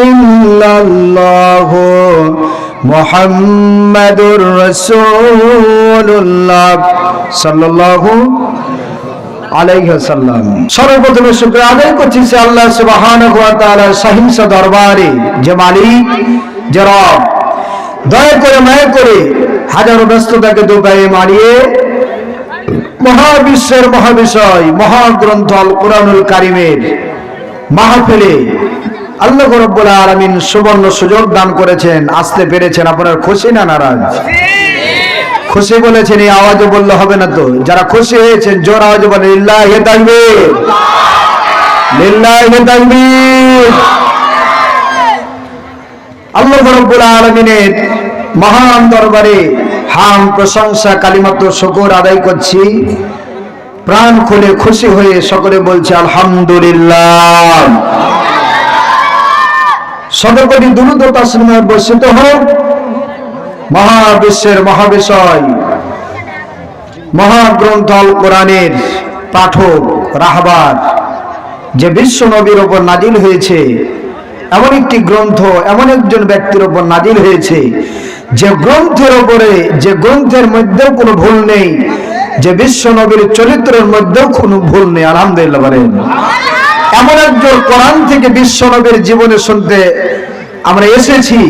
ইল্লাল্লাহু মুহাম্মাদুর রাসূলুল্লাহ সাল্লাল্লাহু আলাইহি ওয়াসাল্লাম। সর্বপ্রথমে শুকরিয়া আদায় করছি সে আল্লাহ সুবহানাহু ওয়া তাআলার সহিংস দরবারে, যে মালিক, যে রব, দয়া করে মায়া করে হাজারো ব্যস্ততাকে দুপায়ে মারিয়ে মহাবিশ্বের মহাবিষয় মহাগ্রন্থ আল কোরআনুল কারীমের মাহফিলে আল্লাহ রাব্বুল আলামিন সুবর্ণ সুযোগ দান করেছেন। আসতে পেরেছেন, আপনার খুশি না নারাজ? খুশি বলেছেন, এই আওয়াজে বললে হবে না তো। যারা খুশি হয়েছেন জোর আওয়াজে বলেন লিল্লাহি তাকবীর, লিল্লাহি তাকবীর। আল্লাহ রাব্বুল আলামিনের মহান দরবারে হাম প্রশংসা কালিমাত শুকর আদায় করছি, প্রাণ খুলে খুশি হয়ে সকলে বলছে আলহামদুলিল্লাহ। শতকোটি দুরূদ ও তাসলিমে বর্ষিত হোক মহাবিশ্বের মহাবিষয় মহাগ্রন্থ আল কোরআনের পাঠক রাহবার, যে বিশ্ব নবীর ওপর নাজিল হয়েছে, এমন একটি গ্রন্থ এমন একজন ব্যক্তির ওপর নাজিল হয়েছে যে গ্রন্থের ওপরে, যে গ্রন্থের মধ্যেও কোনো ভুল নেই, যে বিশ্ব নবীর চরিত্রের মধ্যেও কোনো ভুল নেই। আলহামদুলিল্লাহ বলেন। এমন একজন কোরআন থেকে বিশ্ব নবীর জীবনে শুনতে আমরা এসেছি,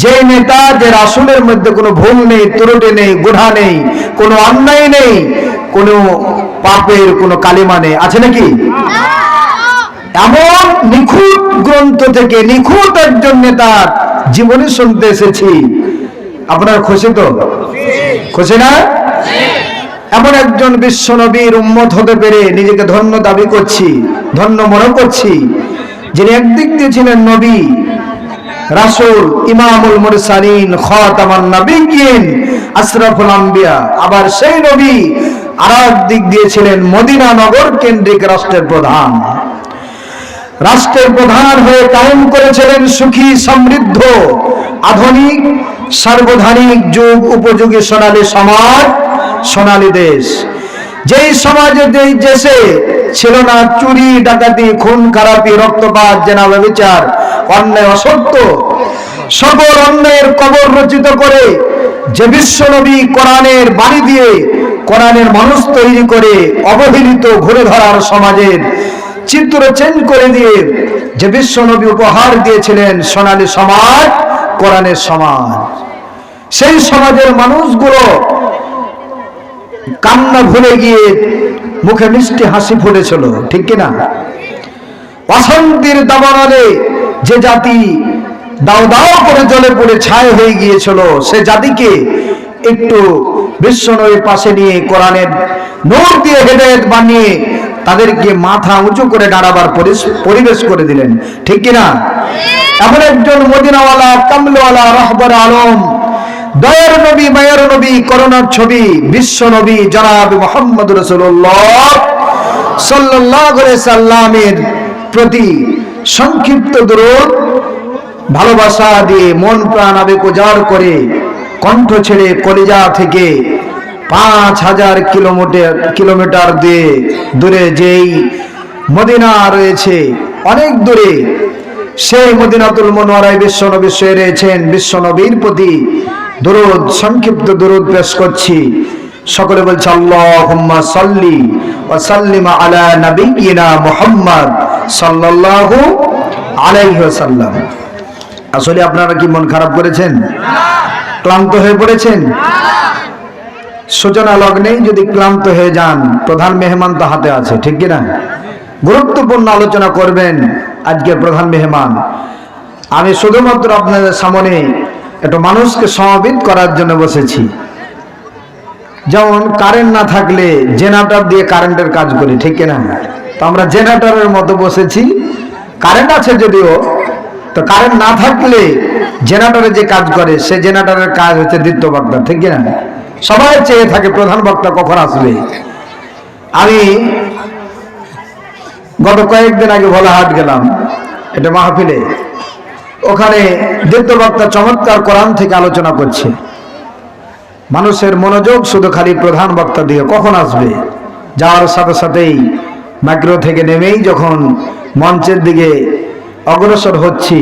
যে নেতা, যে রাসূলের মধ্যে কোনো ভুল নেই, ত্রুটি নেই, গুনাহ নেই, কোনো অন্যায় নেই, কোনো পাপের কোনো কালিমা নেই। আছে নাকি? এমন নিখুঁত গ্রন্থ থেকে নিখুঁত একজন নেতার জীবনে শুনতে এসেছি। আপনার খুশি তো? খুশি না? এমন একজন বিশ্ব নবীর উম্মত হতে পেরে নিজেকে ধন্য দাবি করছি, ধন্য মনে করছি, যিনি একদিক দিয়ে ছিলেন নবী, রাসূল, ইমামুল মুরসালিন, খাতামান নবিয়্যিন, আশরাফুল আম্বিয়া। আবার সেই নবী আর এক দিক দিয়ে ছিলেন মদিনা নগর কেন্দ্রিক রাষ্ট্রের প্রধান। রাষ্ট্রের প্রধান হয়ে কায়েম করেছিলেন সুখী, সমৃদ্ধ, আধুনিক, সার্বধানিক, যুগ উপযোগী সোনালী সমাজ, সোনালী দেশ। যেই সমাজে, যেই দেশে ছিল না চুরি, ডাকাতি, খুন খারাপি, রক্তপাত, জেনা, ব্যভিচার, অন্যায়, অসত্য, সকল অন্যায়ের কবর রচিত করে যে বিশ্ব নবী কোরআনের বাণী দিয়ে কোরআনের মানুষ তৈরি করে অবহেলিত ঘুরে ধরার সমাজের চিত্র চেঞ্জ করে দিয়ে যে বিশ্ব নবী উপহার দিয়েছিলেন সোনালী সমাজ, কোরআনের সমাজ, সেই সমাজের মানুষগুলো কান্না ভুলে গিয়ে মুখে মিষ্টি হাসি ফুটেছিল, ঠিক কিনা? অশান্তির দাবানলে যে জাতি দাও দাও করে জ্বলে পড়ে ছাই হয়ে গিয়েছিল, সে জাতিকে একটু বিশ্বনবীর পাশে নিয়ে কোরআনের নূর দিয়ে হেদায়েত বানিয়ে তাদেরকে মাথা উঁচু করে দাঁড়াবার পরিবেশ করে দিলেন, ঠিক কিনা? এমন একজন মদিনাওয়ালা, কামলওয়ালা, রাহবার আলম, দয়ার নবী, মায়ার নবী, করুণার ছবি, বিশ্ব নবী জনাব মুহাম্মদ রাসূলুল্লাহ সাল্লাল্লাহু আলাইহি সাল্লামের প্রতি সংক্ষিপ্ত দরুদ ভালোবাসা দিয়ে মন প্রাণ আবেগ উজাড় করে কণ্ঠ ছেড়ে কলিজা থেকে 5000 কিলোমিটার দূরে যেই মদিনা রয়েছে, অনেক দূরে, সেই মদিনাতুল মুনাওয়ারায় বিশ্ব নবী শুয়ে রয়েছেন। বিশ্ব নবীর প্রতি দরুদ, সংক্ষিপ্ত দরুদ পেশ করছি। সকলে বলছে আল্লাহুম্মা সাল্লি ওয়া সাল্লিম আলা নাবিয়িনা মুহাম্মদ সাল্লাল্লাহু আলাইহি ওয়াসাল্লাম। আসলে আপনারা কি মন খারাপ করেছেন? ক্লান্ত হয়ে পড়েছেন? সূচনা লগ্নেই যদি ক্লান্ত হয়ে যান, প্রধান মেহমান তো হাতে আছে, ঠিক কিনা? গুরুত্বপূর্ণ আলোচনা করবেন আজকের প্রধান মেহমান। আমি শুধুমাত্র আপনাদের সামনে একটু মানুষকে সমবেত করার জন্য বসেছি। যেমন কারেন্ট না থাকলে জেনারেটর দিয়ে কারেন্টের কাজ করি, ঠিক কিনা? তো আমরা জেনারেটরের মতো বসেছি। কারেন্ট আছে যদিও, তো কারেন্ট না থাকলে জেনারেটরে যে কাজ করে, সে জেনারেটরের কাজ হচ্ছে দ্বিতীয় বক্তা, ঠিক কিনা? সবাই চেয়ে থাকে প্রধান বক্তা কখন আসবে। আমি গত কয়েকদিন আগে ভোলাহাট গেলাম, এটা মাহফিলে। ওখানে দ্বিতীয় বক্তা চমৎকার কোরআন থেকে আলোচনা করছে। মানুষের মনোযোগ শুধু খালি প্রধান বক্তা দিয়ে কখন আসবে। যাওয়ার সাথে সাথেই মাইক্রো থেকে নেমেই যখন মঞ্চের দিকে অগ্রসর হচ্ছি,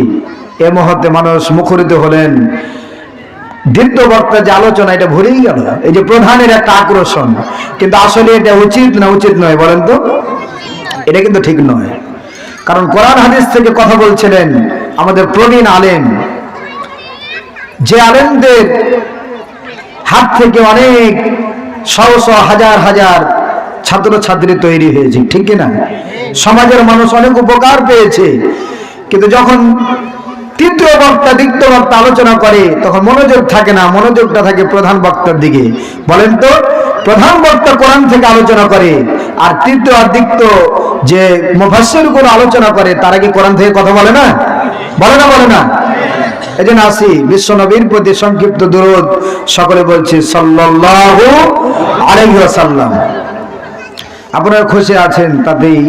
এ মুহূর্তে মানুষ মুখরিত হলেন। দ্বিতীয় বক্তা যে আলোচনা, এটা ভুলেই গেল। এই যে প্রধানের একটা আকর্ষণ, কিন্তু আসলে এটা উচিত না উচিত নয় বলেন তো? এটা কিন্তু ঠিক নয়। কারণ কোরআন হাদিস থেকে কথা বলছিলেন আমাদের প্রবীণ আলেম, যে আলেমদের হাত থেকে অনেক শত শত হাজার হাজার ছাত্রছাত্রী তৈরি হয়েছে, ঠিক কিনা? সমাজের মানুষ অনেক উপকার পেয়েছে। কিন্তু যখন তৃতীয় বক্তা দ্বিতীয় বক্তা আলোচনা করে, তখন মনোযোগ থাকে না, মনোযোগটা থাকে প্রধান বক্তার দিকে। বলেন তো, প্রধান বক্তা কোরআন থেকে আলোচনা করে, আর তৃতীয় আর দ্বিতীয় যে মুফাসসিরগুলো আলোচনা করে, তারা কি কোরআন থেকে কথা বলে না? বলে না? বলে না? এই জন্য আসি বিশ্ব নবীর প্রতি সংক্ষিপ্ত দুরূদ সকলে বলছি সাল্লাল্লাহু আলাইহি ওয়াসাল্লাম। আপনারা খুশি আছেন, তাতেই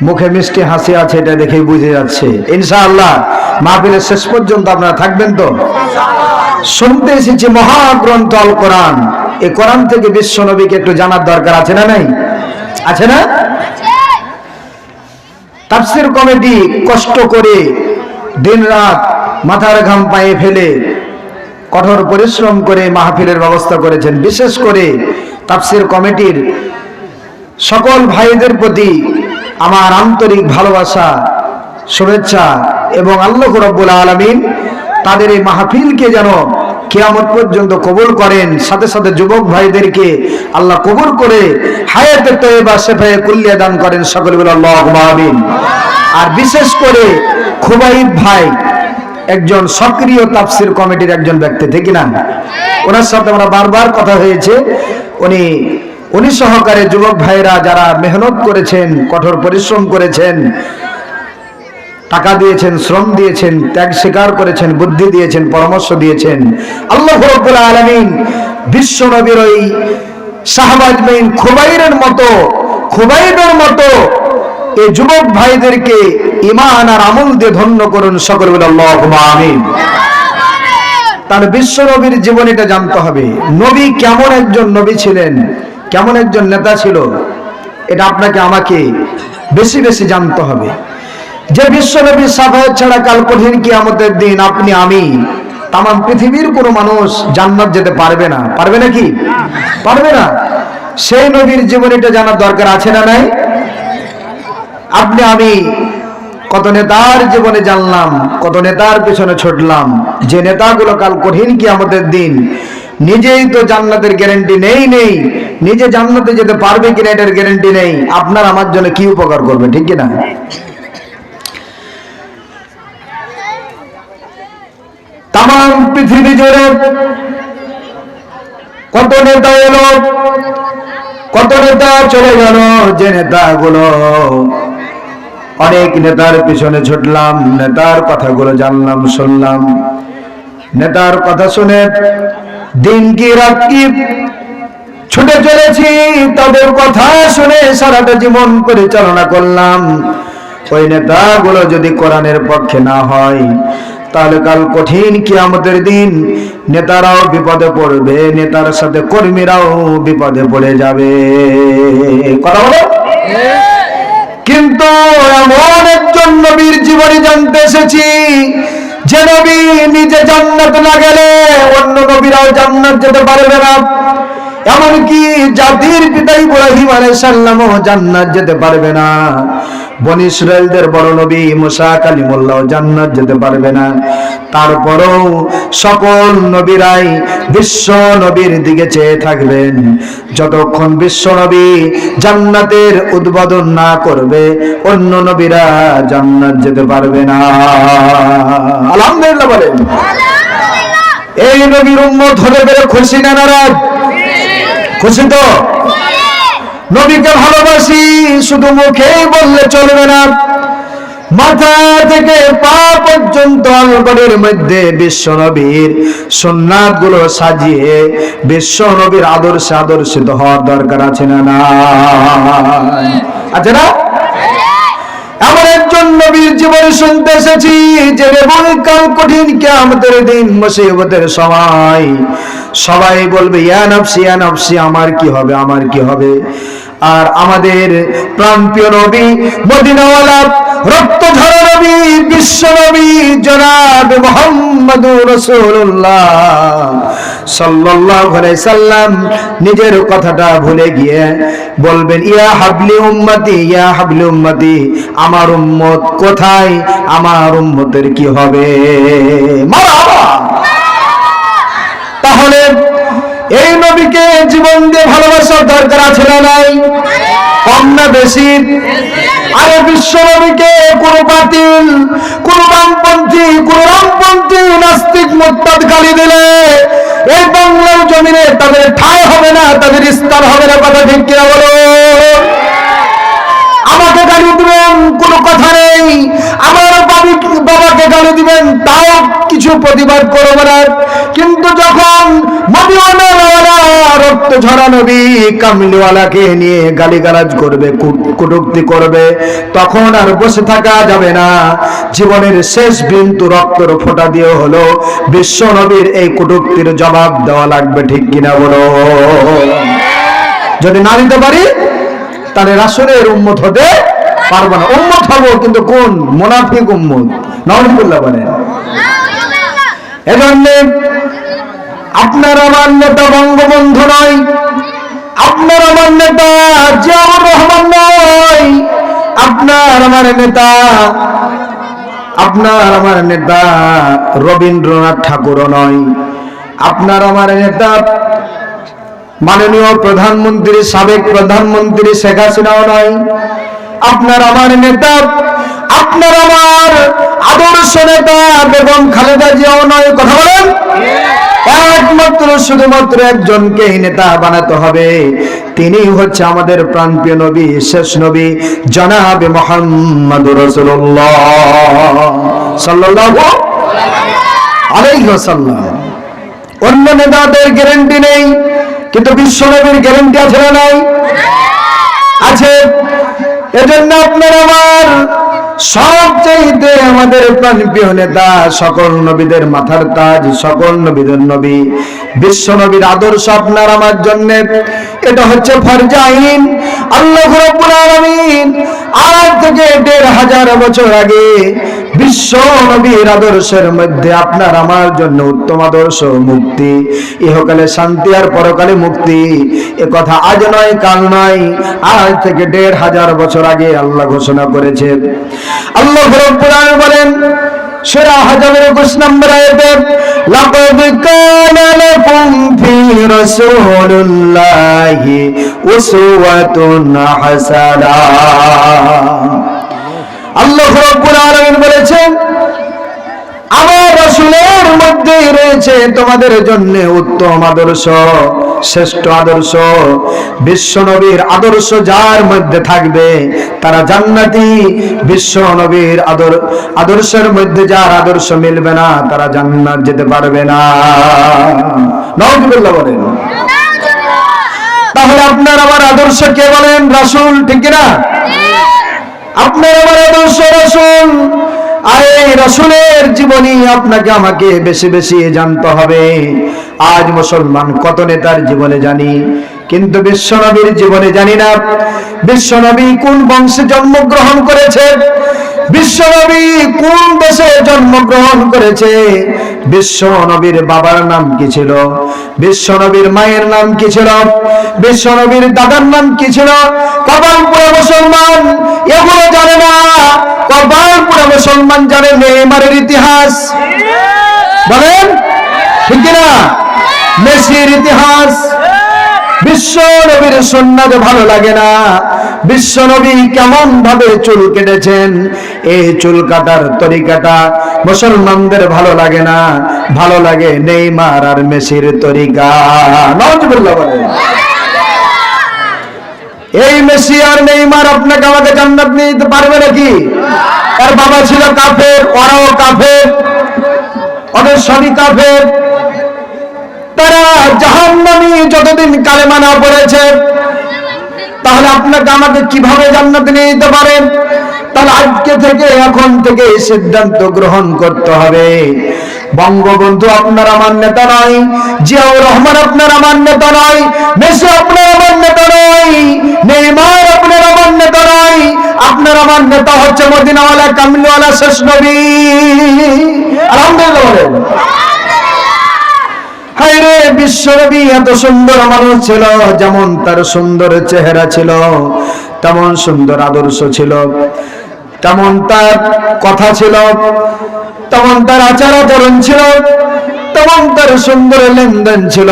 মুখে মিষ্টি হাসি আছে, এটা দেখেই বুঝে যাচ্ছে। ইনশাআল্লাহ মাহফিলের শেষ পর্যন্ত আপনারা থাকবেন তো? শুনতে এসেছি মহাগ্রন্থ আল কোরআন। এই কোরআন থেকে বিশ্ব নবীকে একটু জানার দরকার আছে না নাই? আছে না? তাফসীর কমিটি কষ্ট করে দিন রাত মাথার ঘাম পায়ে ফেলে কঠোর পরিশ্রম করে মাহফিলের ব্যবস্থা করেছেন। বিশেষ করে তাফসীর কমিটির সকল ভাইদের প্রতি আমার আন্তরিক ভালোবাসা, শুভেচ্ছা, এবং আল্লাহ রাব্বুল আলামিন তাদের এই মাহফিলকে যেন কিয়ামত পর্যন্ত কবুল করেন। সাথে সাথে যুবক ভাইদেরকে আল্লাহ কবুল করে হায়াতে তয়্যিবা শেফায়ে কুল্লিয়া দান করেন। সকলে বলে আল্লাহুম্মা আমিন। আর বিশেষ করে খুবাইব ভাই একজন সক্রিয় তাফসীর কমিটির একজন ব্যক্তি, ঠিক না? ওনার সাথে আমরা বারবার কথা হয়েছে। উনি সহকারে যুবক ভাইরা যারা মেহনত করেছেন, কঠোর পরিশ্রম করেছেন, টাকা দিয়েছেন, শ্রম দিয়েছেন, ত্যাগ স্বীকার করেছেন, বুদ্ধি দিয়েছেন, পরামর্শ দিয়েছেন, আল্লাহ রাব্বুল আলামিন বিশ্ব নবীর ওই সাহাবাজমাইন খুবাইবের মতো এই যুবক ভাইদেরকে ঈমান আর আমল দিয়ে ধন্য করুন। সকলে বলে আল্লাহুম্মা আমিন। তার বিশ্ব নবীর জীবনীটা জানতে হবে। নবী কেমন একজন নবী ছিলেন, কেমন একজন নেতা ছিল, এটা আপনাকে আমাকে বেশি বেশি জানতে হবে। যে বিশ্ব নবীর শাফায়াত ছাড়া কাল কঠিন কিয়ামতের দিন আপনি আমি তাম পৃথিবীর কোনো মানুষ জান্নাত যেতে পারবে না। পারবে নাকি? পারবে না। সেই নবীর জীবনীটা জানার দরকার আছে না নাই? আপনি আমি কত নেতার জীবনে জানলাম, কত নেতার পেছনে ছুটলাম, যে নেতাগুলো কাল কঠিন কিয়ামতের দিন নিজেই তো জান্নাতের গ্যারান্টি নেই, নিজে জান্নাতে যেতে পারবে কিনা এটার গ্যারান্টি নেই, আপনার আমার জন্য কি উপকার করবে, ঠিক কিনা? তাম পৃথিবী জুড়ে কত নেতা এলো, কত নেতা চলে গেল, যে নেতাগুলো অনেক নেতার পিছনে ছুটলাম, নেতার কথাগুলো জানলাম, শুনলাম, নেতার কথা শুনে দিন কি রাত কি ছুটে চলেছি, তাদের কথা শুনে সারাটা জীবন পরিচালনা করলাম। ওই নেতাগুলো যদি কোরআনের পক্ষে না হয়, তাহলে কাল কঠিন কিয়ামতের দিন নেতারাও বিপদে পড়বে, নেতার সাথে কর্মীরাও বিপদে পড়ে যাবে। কথা বলো। কিন্তু এমন একজন নবীর জীবনী জানতে এসেছি, যে নবী নিজে জান্নাত না গেলে অন্য নবীরাও জান্নাত যেতে পারবে না। এমনকি জাতির পিতা ইব্রাহিম আলাইহিস সালামও জান্নাত যেতে পারবে না। বনি ইসরাইলদের বড় নবী মুসা কালিমুল্লাহ জান্নাত যেতে পারবে না। তারপরেও সকল নবীরাই বিশ্ব নবীর দিকে চেয়ে থাকবেন। যতক্ষণ বিশ্ব নবী জান্নাতের উদ্বোধন না করবে, অন্য নবীরা জান্নাত যেতে পারবে না। আলহামদুলিল্লাহ বলেন। এই নবীর উম্মত হতে পেরে খুশি না নারাজ? খুশি তো? নবীকে ভালোবাসি শুধু মুখেই বললে চলবে না, মাথা থেকে পা পর্যন্ত আলগড়ের মধ্যে বিশ্ব নবীর সুন্নাত গুলো সাজিয়ে বিশ্ব নবীর আদর্শে আদর্শিত হওয়ার দরকার আছে না? আছে না? এমন একজন নবীর জীবনী শুনতে এসেছি, যে কাল কঠিন কিয়ামতের দিন মুসিবতের সময় সবাই বলবে ইয়া নফসি ইয়া নফসি, আমার কি হবে, আমার কি হবে। আর আমাদের প্রাণপ্রিয় নবী, মদিনাওয়ালা রক্ত ঝরা নবী বিশ্বনবী জনাব মুহাম্মদুর রাসূলুল্লাহ সাল্লাল্লাহু আলাইহি সাল্লাম নিজের কথাটা ভুলে গিয়ে বলবেন, ইয়া হাবলি উম্মতি, ইয়া হাবলি উম্মতি, আমার উম্মত কোথায়, আমার উম্মতের কি হবে? মারহাবা। তাহলে এই নবীকে জীবন দিয়ে ভালোবাসার দরকার আছে না নাই? কম না বেশি? আরে বিশ্ব নবীকে কোন বাতিল, কোন বামপন্থী, কোন রামপন্থী, নাস্তিক, মুরতাদ গালি দিলে এই বাংলার জমিনে তাদের ঠাঁই হবে না, তাদের স্থান হবে না। কথা ঠিক কিনা বলো? আমাকে গালি দিবেন কোনো কথা নেই, আমার বাবাকে গালি দিবেন তাও কিছু প্রতিবাদ করবো না, কিন্তু যখন রক্ত ঝরা নবী কামলিওয়ালাকে নিয়ে গালিগালাজ করবে, কটূক্তি করবে, তখন আর বসে থাকা যাবে না। জীবনের শেষ বিন্দু রক্তের ফোঁটা দিয়ে হলো বিশ্ব নবীর এই কটূক্তির জবাব দেওয়া লাগবে। ঠিক কিনা বলো? যদি না দিতে পারি তাহলে রাসূলের উম্মত হতে পারবো না। উম্মত হবো কিন্তু কোন? মুনাফিক উম্মত। নাউযুবিল্লাহ বলেন। এজন্য আপনার আমার নেতা বঙ্গবন্ধু নয়, আপনার আমার নেতা জিয়াউর রহমান নয়, আপনার আমার নেতা রবীন্দ্রনাথ ঠাকুরও নয়, আপনার আমার নেতা মাননীয় প্রধানমন্ত্রী, সাবেক প্রধানমন্ত্রী শেখ হাসিনাও নয়, আপনার আমার নেতা, আপনার আমার আদর্শ নেতা বেগম খালেদা জিয়াও নয়। কথা বলেন? একমাত্র শুধুমাত্র একজনকে নেতা বানাতে হবে, তিনি হচ্ছে আমাদের প্রাণপ্রিয় নবী, শেষ নবী জনাবে মুহাম্মদুর রাসূলুল্লাহ সাল্লাল্লাহু আলাইহি ওয়াসাল্লাম। অন্য নেতাদের গ্যারান্টি নেই, কিন্তু বিশ্ব নবীর গ্যারান্টি আছে না নাই? আছে। এজন্য আপনার আমার সবচেয়ে আমাদের প্রাণপ্রিয় নেতা, সকল নবীদের মাথার তাজ, সকল নবীদের নবী, বিশ্ব নবীর আদর্শ আপনার আমার জন্য এটা হচ্ছে ফরজে আইন। আল্লাহ রাব্বুল আলামিন আজ থেকে ১৫০০ বছর আগে বিশ্ব নবীর আদর্শের মধ্যে আপনার আমার জন্য উত্তম আদর্শ, মুক্তি, ইহকালে শান্তি আর পরকালে মুক্তি, এ কথা আজ নয় কাল নয়, আজ থেকে ১৫০০ বছর আগে আল্লাহ ঘোষণা করেছে। আল্লাহ রাব্বুল আলামিন বলেন সূরা হাজরের ২১ নম্বর আয়াতে, লাকাদ কানা লাকুম ফি রাসূলিল্লাহি উসওয়াতুন হাসানাহ। আল্লাহ রাব্বুল আলামিন বলেছেন আমার রাসূলের মধ্যে রয়েছে তোমাদের জন্য উত্তম আদর্শ, শ্রেষ্ঠ আদর্শ। বিশ্ব নবীর আদর্শ যার মধ্যে থাকবে তারা জান্নাতি, বিশ্ব নবীর আদর্শের মধ্যে যার আদর্শ মিলবে না তারা জান্নাত যেতে পারবে না। নাউযুবিল্লাহ বলেন। তাহলে আপনার আমার আদর্শ কে বলেন? রাসূল। ঠিক না? আপনার আমার আদর্শ রাসূল। আর এই রাসূলের জীবনী আপনাকে আমাকে বেশি বেশি জানতে হবে। আজ মুসলমান কত নেতার জীবনে জানি, কিন্তু বিশ্বনবীর জীবনে জানি না। বিশ্বনবী কোন বংশে জন্মগ্রহণ করেছে, বিশ্বনবী কোন দেশে জন্মগ্রহণ করেছে, বিশ্বনবীর বাবার নাম কি ছিল, বিশ্বনবীর মায়ের নাম কি ছিল, বিশ্বনবীর দাদার নাম কি ছিল, কপালপুরা মুসলমান এগুলো জানে না। কপালপুরা মুসলমান জানে নেইমারের ইতিহাস। বলেন ঠিক না? মেসির ইতিহাস। বিশ্ব নবীর সুন্নাত ভালো লাগে না। বিশ্ব নবী কেমন ভাবে চুল কেটেছেন, এই চুল কাটার তরিকাটা মুসলমানদের ভালো লাগে না। ভালো লাগে নেইমার আর মেসির তরিকা। নাউযুবিল্লাহ বলেন। এই মেসি আর নেইমার আপনাকে আমাকে জান্নাত নিয়ে দিতে পারবে নাকি? তার বাবা ছিল কাফের, ওরাও কাফের, ওদের সবই কাফের। তারা জাহান্নামী যতদিন কালেমা না পড়েছে। তাহলে আপনাকে আমাকে কিভাবে জান্নাতে নিয়ে যেতে পারেন? তাহলে আজকে থেকে, এখন থেকে সিদ্ধান্ত গ্রহণ করতে হবে। বঙ্গবন্ধু আপনার আমার নেতা নয়, জিয়াউর রহমান আপনার আমার নেতা নয়, মেসি আপনার আমার নেতা নয়, নেইমার আপনার আমার নেতা নয়, আপনার আমার নেতা হচ্ছে মদিনাওয়ালা কামলিওয়ালা শেষ নবী। আলহামদুলিল্লাহ বলেন। হায় রে, বিশ্বনবী এত সুন্দর মানুষ ছিল, যেমন তার সুন্দর চেহারা ছিল, তেমন সুন্দর আদর্শ ছিল, তেমন তার কথা ছিল, তেমন তার আচার আচরণ ছিল, তেমন তার সুন্দর লেনদেন ছিল,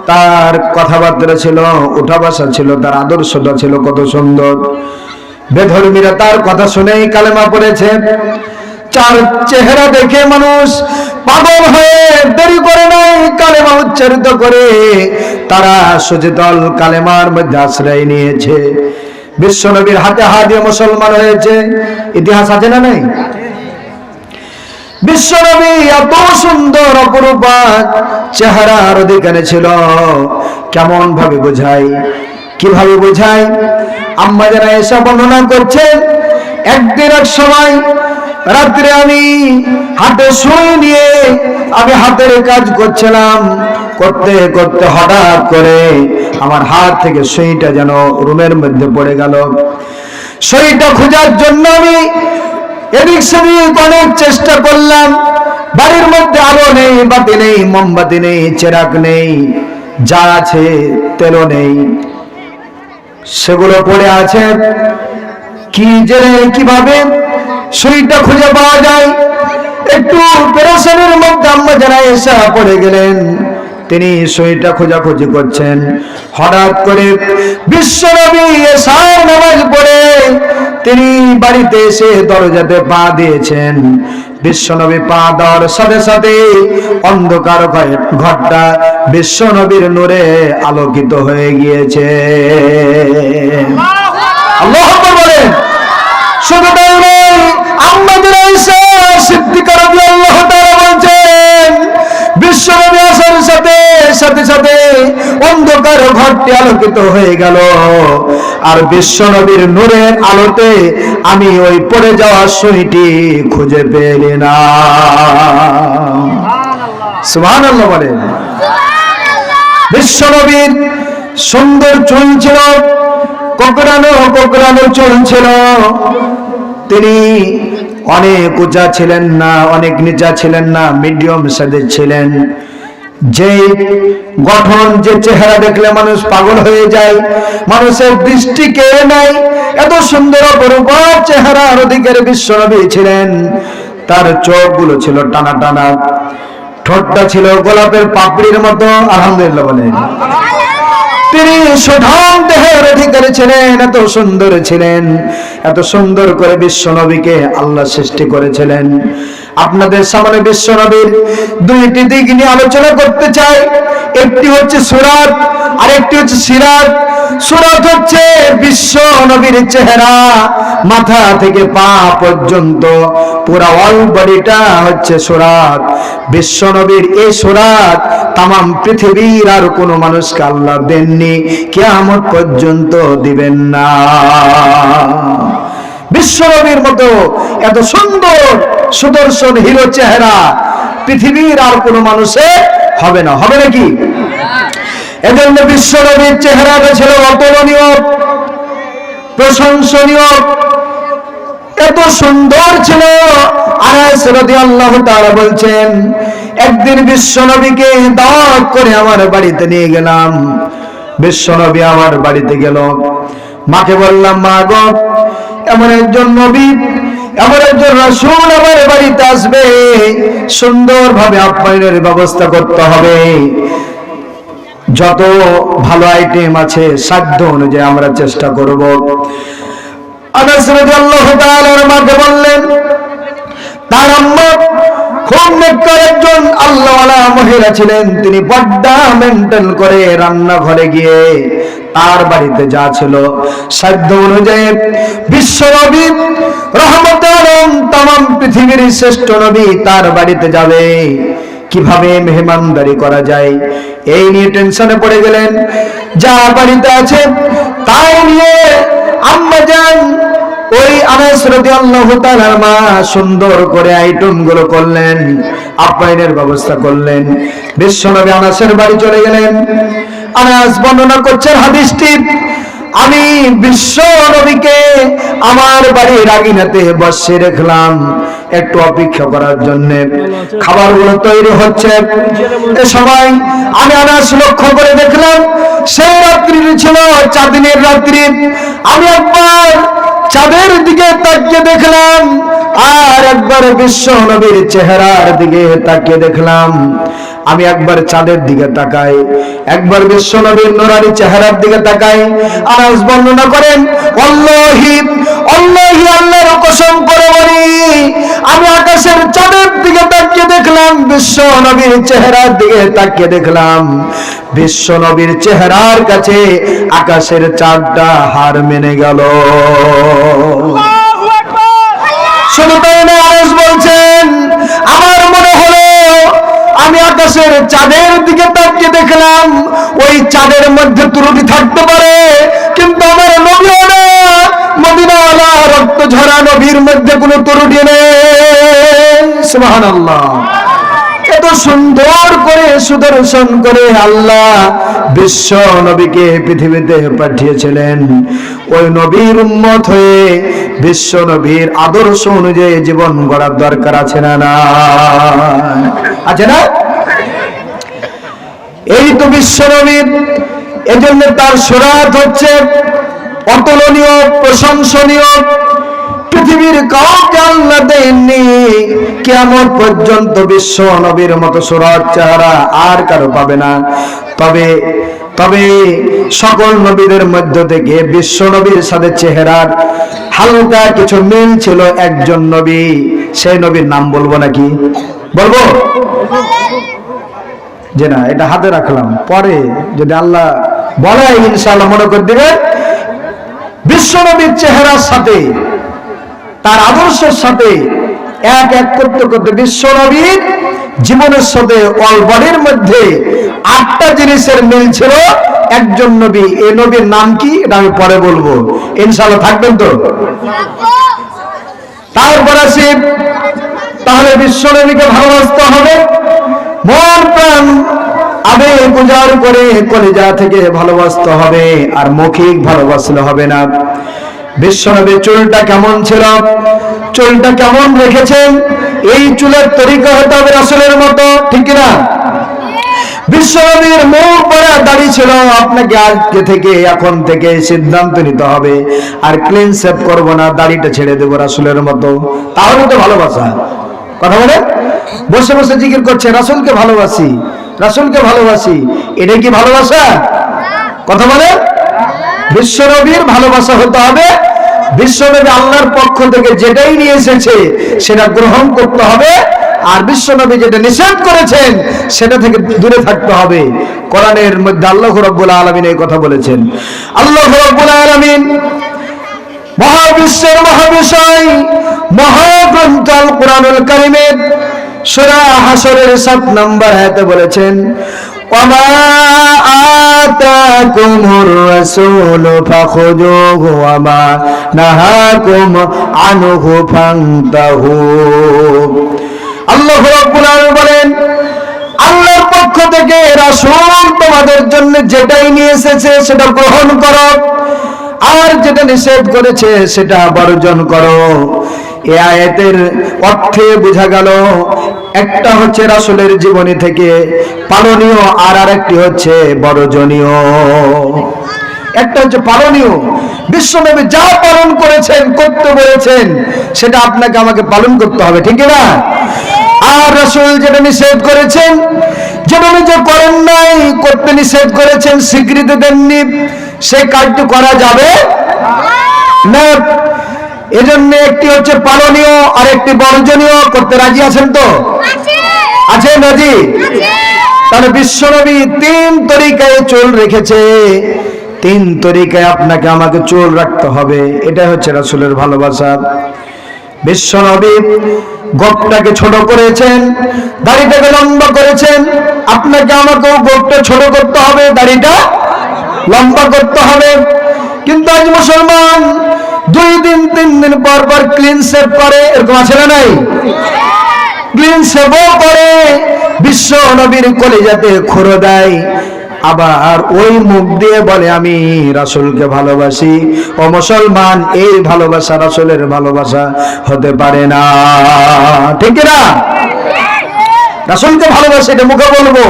তার কথাবার্তা ছিল, উঠা বসা ছিল, তার আদর্শটা ছিল কত সুন্দর। বেধর্মীরা তার কথা শুনেই কালেমা পড়েছে। চার চেহারা দেখে মানুষ পাগল হয়ে দেরি করে নাই, কালেমা উচ্চারিত করে তারা সচেতন কালেমার মধ্যে আশ্রয় নিয়েছে। বিশ্বনবীর হাতে হাত দিয়ে মুসলমান হয়েছে, ইতিহাস আছে না নাই? বিশ্বনবী এত সুন্দর অপরূপা চেহারার অধিকারী ছিল, কেমন ভাবে বোঝাই, কিভাবে বোঝাই? আম্মা যারা এসব বর্ণনা করছেন, একদিন এক সময় রাত্রে আমি হাতে সুই নিয়ে আমি হাতের কাজ করছিলাম, করতে করতে হঠাৎ করে আমার হাত থেকে সুইটা যেন রুমের মধ্যে পড়ে গেল। সুইটা খোঁজার জন্য আমি এদিক সেদিক অনেক চেষ্টা করলাম। বাড়ির মধ্যে আলো নেই, বাতি নেই, মোমবাতি নেই, চেরাগ নেই, যা আছে তেলও নেই, সেগুলো পড়ে আছে। কি জেনে কিভাবে সুইটা খুঁজে পাওয়া যায়? একটু পেরেশানির মধ্যে আম্মা যারা এসে পড়ে গেলেন, তিনি সুইটা খোঁজাখুঁজি করছেন। হঠাৎ করে বিশ্বনবী এশার নামাজ পড়ে তিনি বাড়িতে এসে দরজাতে পা দিয়েছেন। বিশ্বনবী পা দেওয়ার সাথে সাথে অন্ধকার ঘরটা বিশ্বনবীর নূরে আলোকিত হয়ে গিয়েছে। আল্লাহু আকবার বলেন। শুধু তাই নয়, আমাদের আয়েশা সিদ্দিকা রাদিয়াল্লাহু তাআলা বলেন, বিশ্বনবী আসার সাথে সাথে অন্ধকার ঘরটি আলোকিত হয়ে গেল, আর বিশ্বনবীর নূরের আলোতে আমি ওই পড়ে যাওয়া সুইটি খুঁজে পেলি না। সুবহানাল্লাহ বলেন। বিশ্বনবীর সুন্দর চুল ছিল, কোকড়ানো চুল ছিল। তিনি অনেক উঁচা ছিলেন না, অনেক নিচা ছিলেন না, মিডিয়াম সাইজের ছিলেন। যে গঠন, যে চেহারা দেখলে মানুষ পাগল হয়ে যায়, মানুষের দৃষ্টি কেড়ে নেয়, এত সুন্দর অপরূপ চেহারার অধিকারী বিশ্বনবী ছিলেন। তার চোখগুলো ছিল টানা টানা, ঠোঁটটা ছিল গোলাপের পাপড়ির মতো। আলহামদুলিল্লাহ বলেন। তিনি সুঠাম দেহের অধিকারী ছিলেন, এত সুন্দর ছিলেন, এত সুন্দর করে বিশ্বনবীকে আল্লাহ সৃষ্টি করেছিলেন। আপনাদের সামনে বিশ্বনবীর দুইটি দিক নিয়ে আলোচনা করতে চাই। একটি হচ্ছে সুরাত, আর একটি হচ্ছে সিরাত। সুরাত হচ্ছে বিশ্বনবীর চেহারা, মাথা থেকে পা পর্যন্ত পুরা অল বডিটা হচ্ছে সুরাত। বিশ্বনবীর এই সুরাত তামাম পৃথিবীর আর কোনো মানুষকে আল্লাহ দেননি, কিয়ামত পর্যন্ত দিবেন না। বিশ্বনবীর মতো এত সুন্দর সুদর্শন হিরো চেহারা পৃথিবীর আর কোনো মানুষের হবে না। হবে নাকি? এজন্য বিশ্বনবীর চেহারাটা ছিল অতুলনীয়, প্রশংসনীয়, এত সুন্দর ছিল। আনাস রাদিয়াল্লাহু তাআলা বলছেন, একদিন বিশ্বনবীকে দাওয়াত করে আমার বাড়িতে নিয়ে গেলাম। বিশ্বনবী আমার বাড়িতে গেল। মাকে বললাম, মা গো, এমন একজন নবী, এমন একজন রাসূল আমার বাড়িতে আসবে, সুন্দরভাবে আপ্যায়নের ব্যবস্থা করতে হবে। যত ভালো আইটেম আছে সাধ্য অনুযায়ী আমরা চেষ্টা করব। আনাস রাদিয়াল্লাহু তাআলার মাকে বললেন, তার আম্মা খুব নেককার একজন আল্লাহওয়ালা মহিলা ছিলেন। তিনি পর্দা মেইনটেইন করে রান্নাঘরে গিয়ে তার বাড়িতে যা ছিল সাধ্য অনুযায়ী বিশ্বনবী রহমতুল আলম তামাম পৃথিবীর শ্রেষ্ঠ নবী তার বাড়িতে যাবে, কিভাবে মেহমানদারি করা যায় এই নিয়ে টেনশনে পড়ে গেলেন। যা বাড়িতে আছে তাই নিয়ে আম্মা যান ওই আনাস রাদিয়াল্লাহু তাআলার মা সুন্দর করে আইটেম গুলো করলেন, আপ্যায়নের ব্যবস্থা করলেন। বিশ্বনবী আনাসের বাড়ি চলে গেলেন। আনাস বর্ণনা করছেন হাদিসটি, আমি বিশ্ব নবীকে আমার বাড়ির আঙিনাতে বসে রাখলাম একটু অপেক্ষা করার জন্য। খাবারগুলো তৈরি হচ্ছে, এ সময় আমি আনাস লক্ষ্য করে দেখলাম সেই রাত্রি ছিল চাঁদনের রাত্রি। আমি একবার চাঁদের দিকে তাকিয়ে দেখলাম, আর একবার বিশ্ব নবীর চেহারার দিকে তাকিয়ে দেখলাম। আমি একবার চাঁদের দিকে তাকাই, একবার বিশ্ব নবীর নূরানি চেহারার দিকে তাকাই। আনাস বর্ণনা করেন, আল্লাহি আল্লাহি, আল্লাহর কসম করে বলি, আমি আকাশের চাঁদের দিকে তাকিয়ে দেখলাম, বিশ্ব নবীর চেহারার দিকে তাকিয়ে দেখলাম, বিশ্ব নবীর চেহারার কাছে আকাশের চাঁদটা হার মেনে গেল। শুধু তাই না, আনাস বলছেন আমার মনে হলো আমি আকাশের চাঁদের দিকে তাকিয়ে দেখলাম, ওই চাঁদের মধ্যে ত্রুটি থাকতে পারে, কিন্তু আমার নবী না, মদিনাওয়ালা রক্ত ঝরা নবীর মধ্যে কোনো ত্রুটি নেই। সুবহানাল্লাহ। এত সুন্দর করে সুদর্শন করে আল্লাহ বিশ্ব নবীকে পৃথিবীতে পাঠিয়েছিলেন। ওই নবীর উম্মত হয়ে বিশ্ব নবীর আদর্শ অনুযায়ী জীবন গড়ার দরকার আছে না? না আছে না? এই তো বিশ্ব নবীর, এজন্য তার সুরাত হচ্ছে অতুলনীয়, প্রশংসনীয়। পৃথিবীর কাউকে আল্লাহ দেননি, কিয়ামত পর্যন্ত বিশ্ব নবীর মতো সুরাত চেহারা আর কারো পাবে না। তবে তবে সকল নবীদের মধ্য থেকে বিশ্ব নবীর সাথে চেহারার হালকা কিছু মিল ছিল একজন নবী। সেই নবীর নাম বলবো নাকি? বলবো যে না, এটা হাতে রাখলাম, পরে যদি আল্লাহ বলে ইনশাআল্লাহ মনে করে দিবেন। বিশ্ব নবীর চেহারার সাথে, তার আদর্শের সাথে এক এক করতে করতে বিশ্ব নবীর জীবনের সাথে অলবডির মধ্যে 8টা জিনিসের মিল ছিল একজন নবী। এই নবীর নাম কি এটা আমি পরে বলবো, ইনশাআল্লাহ থাকবেন তো? তারপর আসি, তাহলে বিশ্ব নবীকে ভালোবাসতে হবে, মন প্রাণ আবেগ উজাড় করে কলিজা থেকে ভালোবাসতে হবে, আর মৌখিক ভালোবাসলে হবে না। বিশ্বনবীর চুলটা কেমন ছিল, চুলটা কেমন রেখেছেন, এই চুলের তরিকা হতে হবে রাসূলের মতো, ঠিক না? বিশ্বনবীর মুখ পরা দাড়ি ছিল, আপনাকে আজকে থেকে এখন থেকে সিদ্ধান্ত নিতে হবে আর ক্লিন শেভ করব না, দাড়িটা ছেড়ে দেবো রাসূলের মতো। তাহলে তো ভালোবাসা। কথা বলে বসে বসে জিকির করছে রাসূলকে ভালোবাসি, রাসূলকে ভালোবাসি, এটা কি ভালোবাসা? কথা বলে বিশ্বনবীর ভালোবাসা হতে হবে। বিশ্বনবী আল্লাহর পক্ষ থেকে যেটাই নিয়ে এসেছে সেটা গ্রহণ করতে হবে, আর বিশ্বনবী যেটা নিষেধ করেছেন সেটা থেকে দূরে থাকতে হবে। কোরআনের মধ্যে আল্লাহ রাব্বুল আলামিন এই কথা বলেছেন। আল্লাহ রাব্বুল আলামিন মহাবিশ্বের মহাবিষয় মহাগ্রন্থ আল কোরআনুল কারীমের সূরা হাসরের 7 নম্বর আয়াতে বলেছেন, ওয়ামা আতাকুমুর রাসূলু ফাখুযুহু ওয়ামা নাহাকুম আনহু ফান্তাহু। আল্লাহ রাব্বুল আলামিন বলেন, আল্লাহর পক্ষ থেকে রাসূল তোমাদের জন্য যেটাই নিয়ে এসেছে সেটা গ্রহণ করো, আর যেটা নিষেধ করেছে সেটা বর্জন করো। এই আয়াতের অর্থে বোঝা গেল একটা হচ্ছে রাসূলের জীবনী থেকে পালনীয়, আর আরেকটি হচ্ছে বর্জনীয়। একটা হচ্ছে পালনীয়, বিশ্বনবী যা পালন করেছেন, করতে বলেছেন, সেটা আপনাকে আমাকে পালন করতে হবে, ঠিক না? আর রাসূল যেটা নিষেধ করেছেন, যেটা নিজে করেন নাই, করতে নিষেধ করেছেন, স্বীকৃতি দেননি, সেই কাজটি করা যাবে না। এজন্য একটি হচ্ছে পালনীয় আর একটি বর্জনীয়। করতে রাজি আছেন তো? আছেন রাজি? তাহলে বিশ্বনবী 3 তরিকায় চুল রেখেছে, 3 তরিকায় আপনাকে আমাকে চুল রাখতে হবে। এটা হচ্ছে রাসূলের ভালোবাসা। বিশ্বনবী গোঁফটাকে ছোট করেছেন, দাড়িটাকে লম্বা করেছেন, আপনাকে আমাকেও গোঁফটা ছোট করতে হবে, দাড়িটা লম্বা করতে হবে। কিন্তু আজ মুসলমান 2 দিন 3 দিন পর পর ক্লিন শেভ করে, এরকম আছে না নাই? ক্লিন শেভও করে, বিশ্ব নবীর কলিজাতে খুঁড়ো দেয়, আবার ওই মুখ দিয়ে বলে আমি রাসূলকে ভালোবাসি। ও মুসলমান, এই ভালোবাসা রাসূলের ভালোবাসা হতে পারে না, ঠিক না? রাসূলকে ভালোবাসে এটা মুখে বলবো,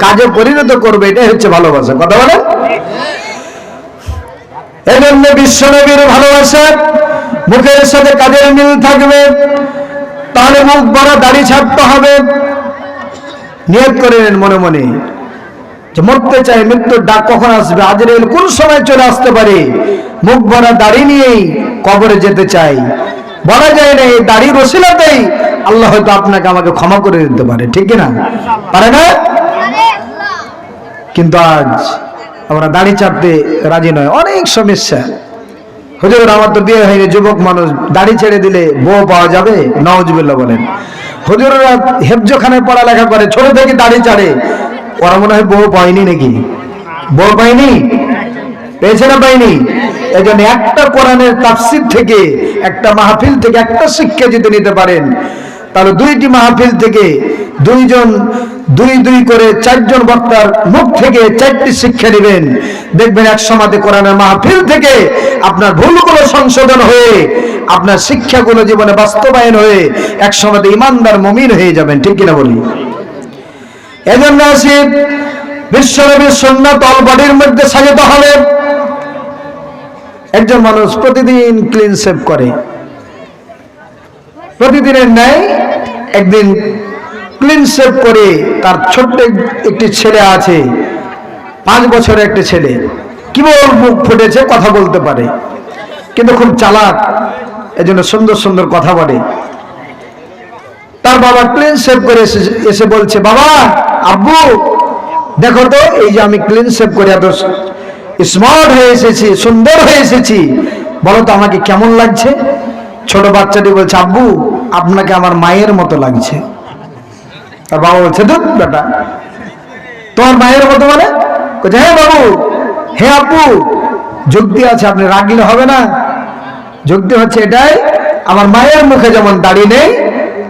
কাজে পরিণত করবে, এটাই হচ্ছে ভালোবাসা। কথা বলেন? এজন্য বিশ্বনবীর ভালোবাসা মুখের সাথে কাজের মিল থাকবে, তাহলে মুখ ভরা দাড়ি ছাড়তে হবে। নিয়ত করে নেন মনে মনে যে মরতে চাই, মৃত্যুর ডাক কখন আসবে, আজরাইল কোন সময় চলে আসতে পারে, মুখ ভরা দাড়ি নিয়েই কবরে যেতে চাই। বলা যায় না এই দাড়ির ওসিলাতেই আল্লাহ হয়তো আপনাকে আমাকে ক্ষমা করে দিতে পারে, ঠিক না? পারে না? কিন্তু আজ আমরা দাড়ি চাপতে রাজি নয়, অনেক সমস্যা। হুজুর আমার তো বিয়ে হয়নি, যুবক মানুষ, দাড়ি ছেড়ে দিলে বউ পাওয়া যাবে? নাউজুবিল্লাহ বলেন। হুজুররা হেফজখানায় পড়ালেখা করে, ছোট থেকে দাড়ি চাড়ে, ওরা মনে হয় বউ পায়নি নাকি? বউ পায়নি? পেয়েছে না পায়নি? এই জন্য একটা কোরআনের তাফসীর থেকে, একটা মাহফিল থেকে একটা শিক্ষা যদি নিতে পারেন, তাহলে দুইটি মাহফিল থেকে দুইজন দুই করে চারজন বক্তার মুখ থেকে চারটি শিক্ষা নেবেন। দেখবেন এক সমাজে কোরআনের মাহফিল থেকে আপনার ভুলগুলো সংশোধন হয়ে, আপনার শিক্ষাগুলো জীবনে বাস্তবায়ন হয়ে এক সমাজে ইমানদার মুমিন হয়ে যাবেন, ঠিক কিনা বলি? এজন্য আসি বিশ্বনবীর সুন্নাত অল বডির মধ্যে সাজাতে হবে। একজন মানুষ প্রতিদিন ক্লিন শেভ করে, প্রতিদিনের ন্যায় একদিন ক্লিন শেভ করে, তার ছোট্ট একটি ছেলে আছে, 5 বছরের একটি ছেলে, কেবল মুখ ফুটেছে, কথা বলতে পারে, কিন্তু খুব চালাক, এজন্য সুন্দর সুন্দর কথা বলে। তার বাবা ক্লিন শেভ করে এসে বলছে, বাবা, আব্বু দেখো তো, এই যে আমি ক্লিন শেভ করে এত স্মার্ট হয়ে এসেছি, সুন্দর হয়ে এসেছি, বলো তো আমাকে কেমন লাগছে? ছোট বাচ্চাটি বলছে, আব্বু আপনাকে আমার মায়ের মতো লাগছে। তার বাবা বলছে, ধুর বেটা, তোমার মায়ের মতো মানে? বলছে, হ্যাঁ বাবু, হ্যাঁ আব্বু, যুক্তি আছে, আপনি রাগলে হবে না। যুক্তি হচ্ছে এটাই, আমার মায়ের মুখে যেমন দাড়ি নেই,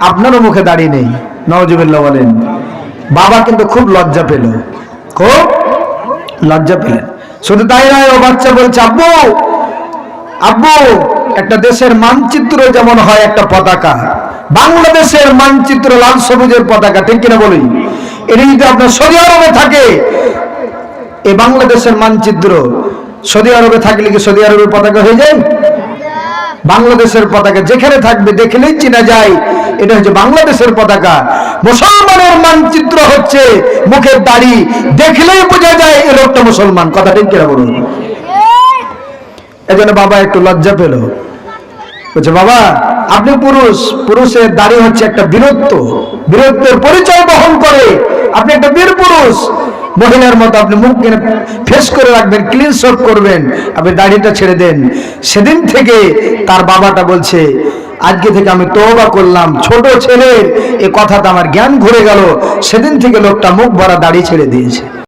আপনারও মুখে দাড়ি নেই। নাউজুবিল্লাহ বলেন। বাবা কিন্তু খুব লজ্জা পেল, খুব লজ্জা পেলেন। শুধু তাই নয়, ও বাচ্চা বলছে, আব্বু আব্বু, একটা দেশের মানচিত্র যেমন হয় একটা পতাকা, বাংলাদেশের মানচিত্র লাল সবুজের পতাকা, ঠিক কিনা বলি? এটা যদি আপনার সৌদি আরবে থাকে, এই বাংলাদেশের মানচিত্র সৌদি আরবে থাকলে কি সৌদি আরবের পতাকা হয়ে যায়? বাংলাদেশের পতাকা যেখানে থাকবে দেখলেই চেনা যায় এটা হচ্ছে বাংলাদেশের পতাকা। মুসলমানের মানচিত্র হচ্ছে মুখের দাড়ি, দেখলেই বোঝা যায় এ লোকটা মুসলমান। কথা ঠিক কিনা বলুন? এজন্য বাবা একটু লজ্জা পেল, বলছে, বাবা আপনি পুরুষ, পুরুষের দাড়ি হচ্ছে একটা বীরত্ব, বীরত্বের পরিচয় বহন করে, আপনি একটা বীর পুরুষ। মহিলার মতো আপনি মুখ কিনে ফেস করে রাখবেন, ক্লিন শেভ করবেন, আপনি দাড়িটা ছেড়ে দেন। সেদিন থেকে তার বাবাটা বলছে, আজকে থেকে আমি তওবা করলাম, ছোট ছেলের এ কথাটা আমার জ্ঞান ঘুরে গেল। সেদিন থেকে লোকটা মুখ ভরা দাড়ি ছেড়ে দিয়েছে।